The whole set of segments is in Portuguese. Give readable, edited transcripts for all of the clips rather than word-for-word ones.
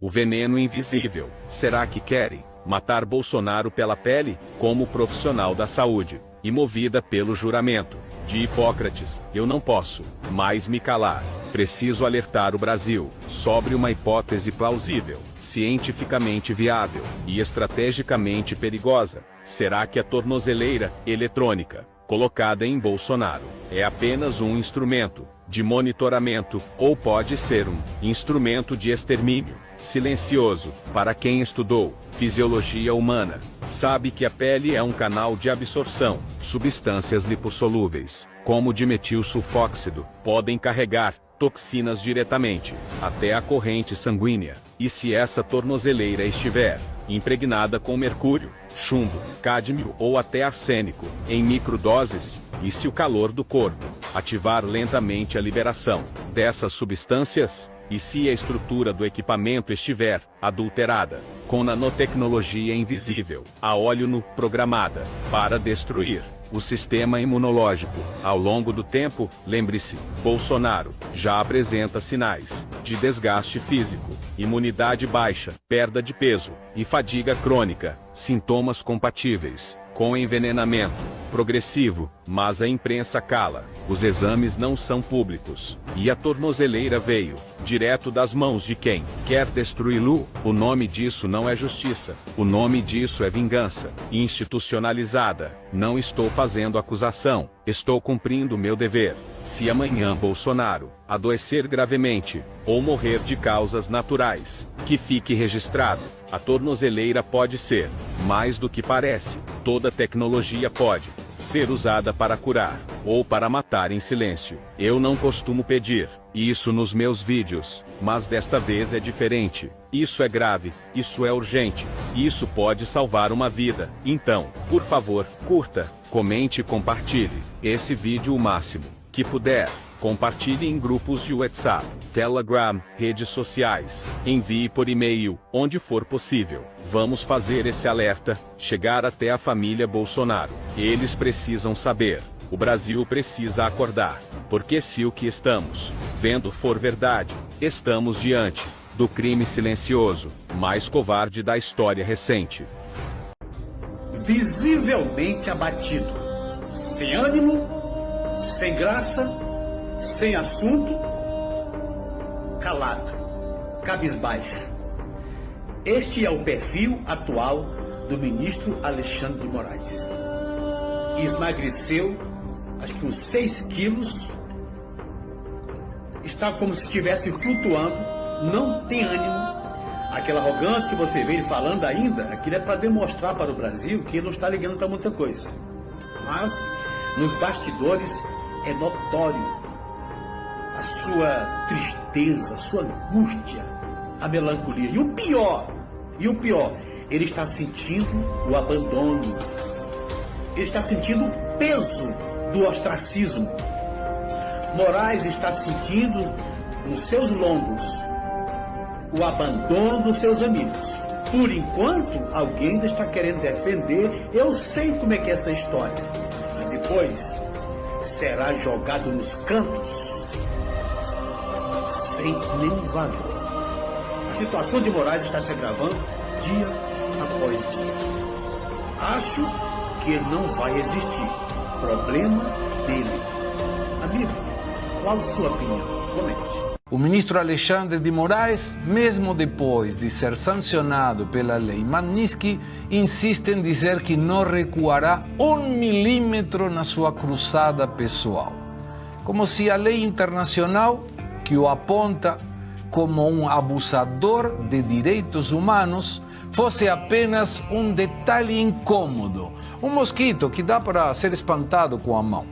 O veneno invisível. Será que querem matar Bolsonaro pela pele, como profissional da saúde, e movida pelo juramento de Hipócrates? Eu não posso mais me calar. Preciso alertar o Brasil sobre uma hipótese plausível, cientificamente viável e estrategicamente perigosa. Será que a tornozeleira eletrônica colocada em Bolsonaro é apenas um instrumento de monitoramento, ou pode ser um instrumento de extermínio silencioso? Para quem estudou fisiologia humana, sabe que a pele é um canal de absorção. Substâncias lipossolúveis, como dimetilsulfóxido, podem carregar toxinas diretamente até a corrente sanguínea. E se essa tornozeleira estiver impregnada com mercúrio, chumbo, cádmio ou até arsênico, em microdoses, e se o calor do corpo ativar lentamente a liberação dessas substâncias, e se a estrutura do equipamento estiver adulterada com nanotecnologia invisível, a óleo nu programada para destruir o sistema imunológico ao longo do tempo, lembre-se, Bolsonaro já apresenta sinais de desgaste físico, imunidade baixa, perda de peso e fadiga crônica, sintomas compatíveis com envenenamento progressivo, mas a imprensa cala. Os exames não são públicos, e a tornozeleira veio direto das mãos de quem quer destruí-lo. O nome disso não é justiça, o nome disso é vingança institucionalizada. Não estou fazendo acusação, estou cumprindo meu dever. Se amanhã Bolsonaro adoecer gravemente, ou morrer de causas naturais, que fique registrado, a tornozeleira pode ser mais do que parece. Toda tecnologia pode ser usada para curar, ou para matar em silêncio. Eu não costumo pedir isso nos meus vídeos, mas desta vez é diferente. Isso é grave, isso é urgente, isso pode salvar uma vida. Então, por favor, curta, comente e compartilhe esse vídeo o máximo que puder. Compartilhe em grupos de WhatsApp, Telegram, redes sociais. Envie por e-mail, onde for possível. Vamos fazer esse alerta chegar até a família Bolsonaro. Eles precisam saber. O Brasil precisa acordar. Porque se o que estamos vendo for verdade, estamos diante do crime silencioso mais covarde da história recente. Visivelmente abatido, sem ânimo, sem graça, sem assunto, calado, cabisbaixo. Este é o perfil atual do ministro Alexandre de Moraes. Esmagreceu, acho que uns 6 quilos, está como se estivesse flutuando, não tem ânimo. Aquela arrogância que você vê ele falando ainda, aquilo é para demonstrar para o Brasil que ele não está ligando para muita coisa. Mas, nos bastidores, é notório a sua tristeza, a sua angústia, a melancolia. E o pior, ele está sentindo o abandono. Ele está sentindo o peso do ostracismo. Moraes está sentindo nos seus lombos o abandono dos seus amigos. Por enquanto, alguém ainda está querendo defender. Eu sei como é que é essa história. Mas depois será jogado nos cantos sem nenhum valor. A situação de Moraes está se agravando dia após dia. Acho que ele não vai existir. Problema dele. Amigo, qual a sua opinião? Comente. O ministro Alexandre de Moraes, mesmo depois de ser sancionado pela lei Magnitsky, insiste em dizer que não recuará 1 milímetro na sua cruzada pessoal. Como se a lei internacional, que o aponta como um abusador de direitos humanos, fosse apenas um detalhe incômodo, um mosquito que dá para ser espantado com a mão.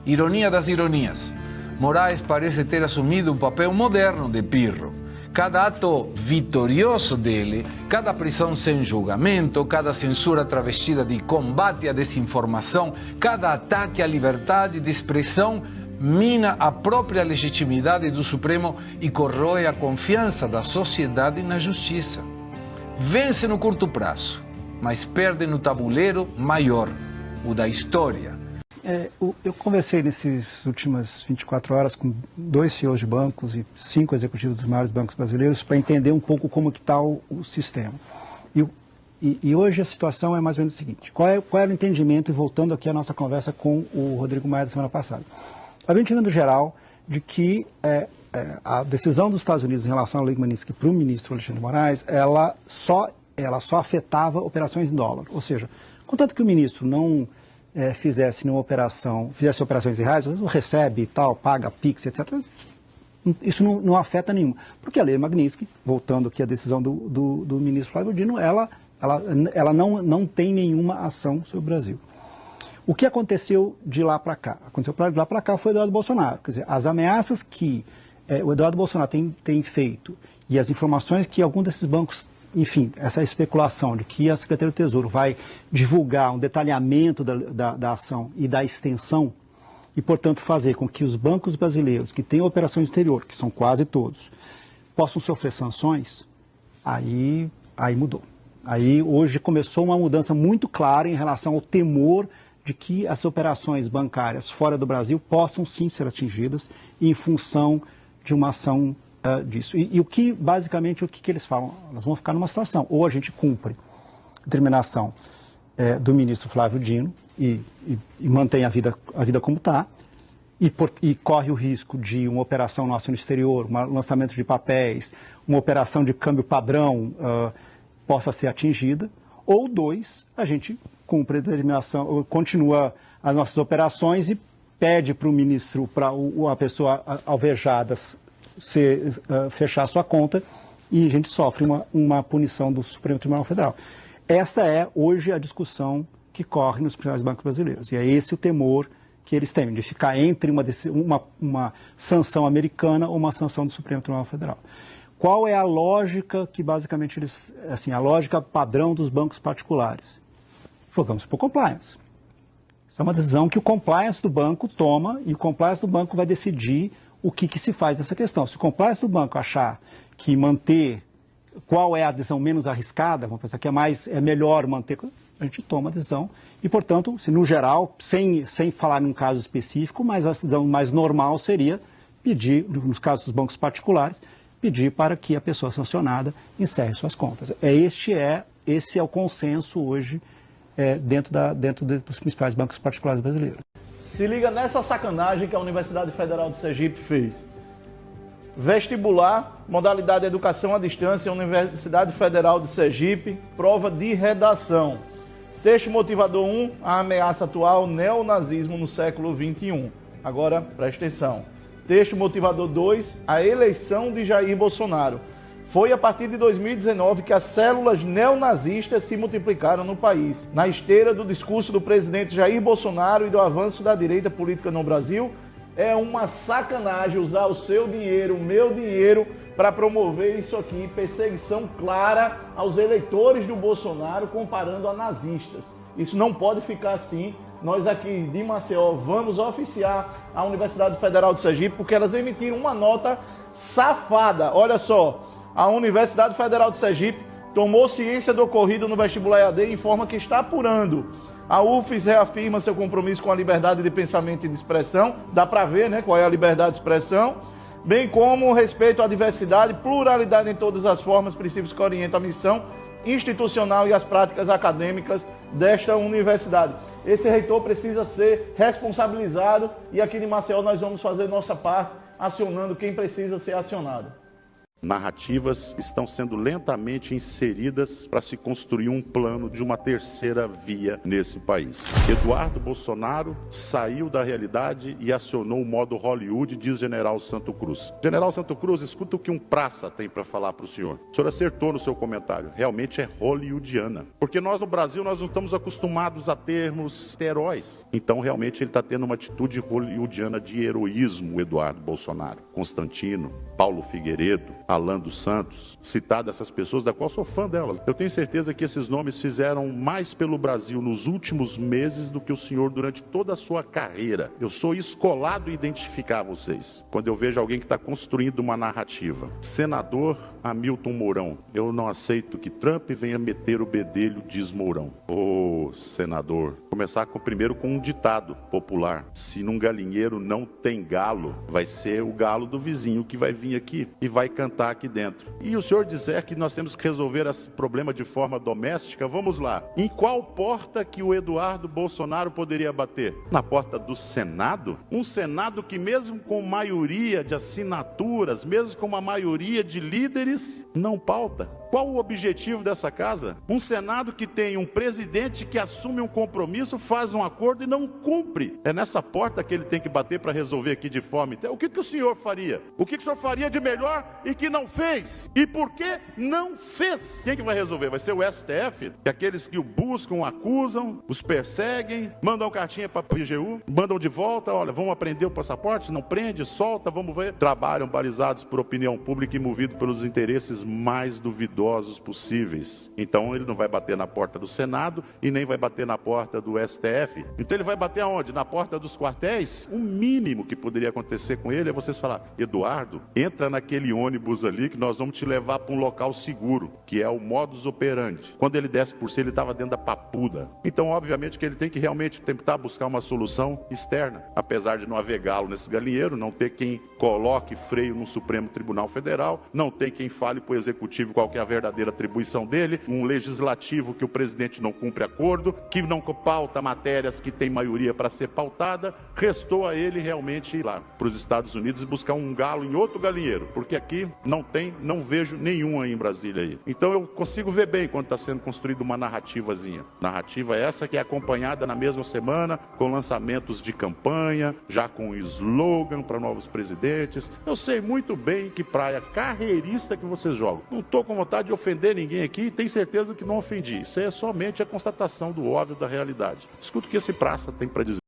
Ironia das ironias. Moraes parece ter assumido um papel moderno de pirro. Cada ato vitorioso dele, cada prisão sem julgamento, cada censura travestida de combate à desinformação, cada ataque à liberdade de expressão, mina a própria legitimidade do Supremo e corrói a confiança da sociedade na justiça. Vence no curto prazo, mas perde no tabuleiro maior, o da história. Eu conversei nessas últimas 24 horas com 2 CEOs de bancos e 5 executivos dos maiores bancos brasileiros para entender um pouco como que está o sistema. E hoje a situação é mais ou menos a seguinte: qual era o entendimento, e voltando aqui à nossa conversa com o Rodrigo Maia da semana passada. Havia um entendimento geral de que a decisão dos Estados Unidos em relação à Lei Magnitsky para o ministro Alexandre de Moraes, ela só afetava operações em dólar. Ou seja, contanto que o ministro não fizesse operações em reais, recebe e tal, paga PIX, etc., isso não afeta nenhuma. Porque a Lei Magnitsky, voltando aqui à decisão do ministro Flávio Dino, ela não tem nenhuma ação sobre o Brasil. O que aconteceu de lá para cá? De lá para cá foi o Eduardo Bolsonaro. Quer dizer, as ameaças que o Eduardo Bolsonaro tem feito e as informações que algum desses bancos, enfim, essa especulação de que a Secretaria do Tesouro vai divulgar um detalhamento da ação e da extensão e, portanto, fazer com que os bancos brasileiros que têm operações no exterior, que são quase todos, possam sofrer sanções, aí mudou. Aí hoje começou uma mudança muito clara em relação ao temor de que as operações bancárias fora do Brasil possam sim ser atingidas em função de uma ação disso. E o que, basicamente, o que eles falam? Nós vamos ficar numa situação, ou a gente cumpre a determinação do ministro Flávio Dino e mantém a vida como está, e corre o risco de uma operação nossa no exterior, um lançamento de papéis, uma operação de câmbio padrão possa ser atingida, ou 2, a gente cumpre a determinação, continua as nossas operações e pede para o ministro, para a pessoa alvejada fechar sua conta, e a gente sofre uma punição do Supremo Tribunal Federal. Essa é hoje a discussão que corre nos principais bancos brasileiros. E é esse o temor que eles têm, de ficar entre uma sanção americana ou uma sanção do Supremo Tribunal Federal. Qual é a lógica que basicamente a lógica padrão dos bancos particulares? Jogamos por compliance. Isso é uma decisão que o compliance do banco toma, e o compliance do banco vai decidir o que se faz nessa questão. Se o compliance do banco achar que qual é a decisão menos arriscada, vamos pensar que é melhor manter, a gente toma a decisão. E, portanto, se no geral, sem falar num caso específico, mas a decisão mais normal seria pedir, nos casos dos bancos particulares, pedir para que a pessoa sancionada encerre suas contas. Esse é o consenso hoje dentro dos principais bancos particulares brasileiros. Se liga nessa sacanagem que a Universidade Federal de Sergipe fez. Vestibular, modalidade educação à distância, Universidade Federal de Sergipe, prova de redação. Texto motivador 1, a ameaça atual, neonazismo no século XXI. Agora, presta atenção. Texto motivador 2, a eleição de Jair Bolsonaro. Foi a partir de 2019 que as células neonazistas se multiplicaram no país. Na esteira do discurso do presidente Jair Bolsonaro e do avanço da direita política no Brasil, é uma sacanagem usar o seu dinheiro, o meu dinheiro, para promover isso aqui, perseguição clara aos eleitores do Bolsonaro, comparando a nazistas. Isso não pode ficar assim. Nós aqui de Maceió vamos oficiar a Universidade Federal de Sergipe, porque elas emitiram uma nota safada. Olha só, a Universidade Federal de Sergipe tomou ciência do ocorrido no vestibular EAD e informa que está apurando. A UFES reafirma seu compromisso com a liberdade de pensamento e de expressão, dá para ver, né, qual é a liberdade de expressão, bem como o respeito à diversidade, pluralidade em todas as formas, princípios que orientam a missão institucional e as práticas acadêmicas desta universidade. Esse reitor precisa ser responsabilizado e aqui de Maceió nós vamos fazer nossa parte, acionando quem precisa ser acionado. Narrativas estão sendo lentamente inseridas para se construir um plano de uma terceira via nesse país. Eduardo Bolsonaro saiu da realidade e acionou o modo Hollywood, diz General Santo Cruz. General Santo Cruz, escuta o que um praça tem para falar para o senhor. O senhor acertou no seu comentário, realmente é hollywoodiana. Porque nós no Brasil, nós não estamos acostumados a termos heróis. Então realmente ele está tendo uma atitude hollywoodiana de heroísmo, Eduardo Bolsonaro. Constantino, Paulo Figueiredo, Alan dos Santos, citar dessas pessoas, da qual sou fã delas. Eu tenho certeza que esses nomes fizeram mais pelo Brasil nos últimos meses do que o senhor durante toda a sua carreira. Eu sou escolado em identificar vocês, quando eu vejo alguém que está construindo uma narrativa. Senador Hamilton Mourão, eu não aceito que Trump venha meter o bedelho, diz Mourão. Ô, senador, começar primeiro com um ditado popular: se num galinheiro não tem galo, vai ser o galo do vizinho que vai vir aqui e vai cantar aqui dentro. E o senhor dizer que nós temos que resolver esse problema de forma doméstica, vamos lá. Em qual porta que o Eduardo Bolsonaro poderia bater? Na porta do Senado? Um Senado que mesmo com maioria de assinaturas, mesmo com uma maioria de líderes, não pauta. Qual o objetivo dessa casa? Um Senado que tem um presidente que assume um compromisso, faz um acordo e não cumpre. É nessa porta que ele tem que bater para resolver aqui de forma. O que o senhor faria? O que o senhor faria de melhor e que não fez? E por que não fez? Quem que vai resolver? Vai ser o STF? Que aqueles que o buscam, acusam, os perseguem, mandam cartinha para o IGU, mandam de volta, olha, vamos aprender o passaporte? Não prende, solta, vamos ver. Trabalham balizados por opinião pública e movidos pelos interesses mais duvidosos possíveis. Então ele não vai bater na porta do Senado e nem vai bater na porta do STF. Então ele vai bater aonde? Na porta dos quartéis? O mínimo que poderia acontecer com ele é vocês falar: Eduardo, entra naquele ônibus ali que nós vamos te levar para um local seguro, que é o modus operandi. Quando ele desce por si, ele estava dentro da papuda. Então obviamente que ele tem que realmente tentar buscar uma solução externa, apesar de não haver galo nesse galinheiro, não ter quem coloque freio no Supremo Tribunal Federal, não tem quem fale para o Executivo qual que é a verdadeira atribuição dele, um legislativo que o presidente não cumpre acordo, que não pauta matérias que tem maioria para ser pautada. Restou a ele realmente ir lá para os Estados Unidos e buscar um galo em outro galinheiro, porque aqui não vejo nenhum aí em Brasília aí. Então eu consigo ver bem quando está sendo construída uma narrativazinha. Narrativa essa que é acompanhada na mesma semana com lançamentos de campanha, já com slogan para novos presidentes. Eu sei muito bem que praia carreirista que vocês jogam. Não estou com vontade de ofender ninguém aqui e tenho certeza que não ofendi. Isso é somente a constatação do óbvio da realidade. Escuta o que esse praça tem para dizer.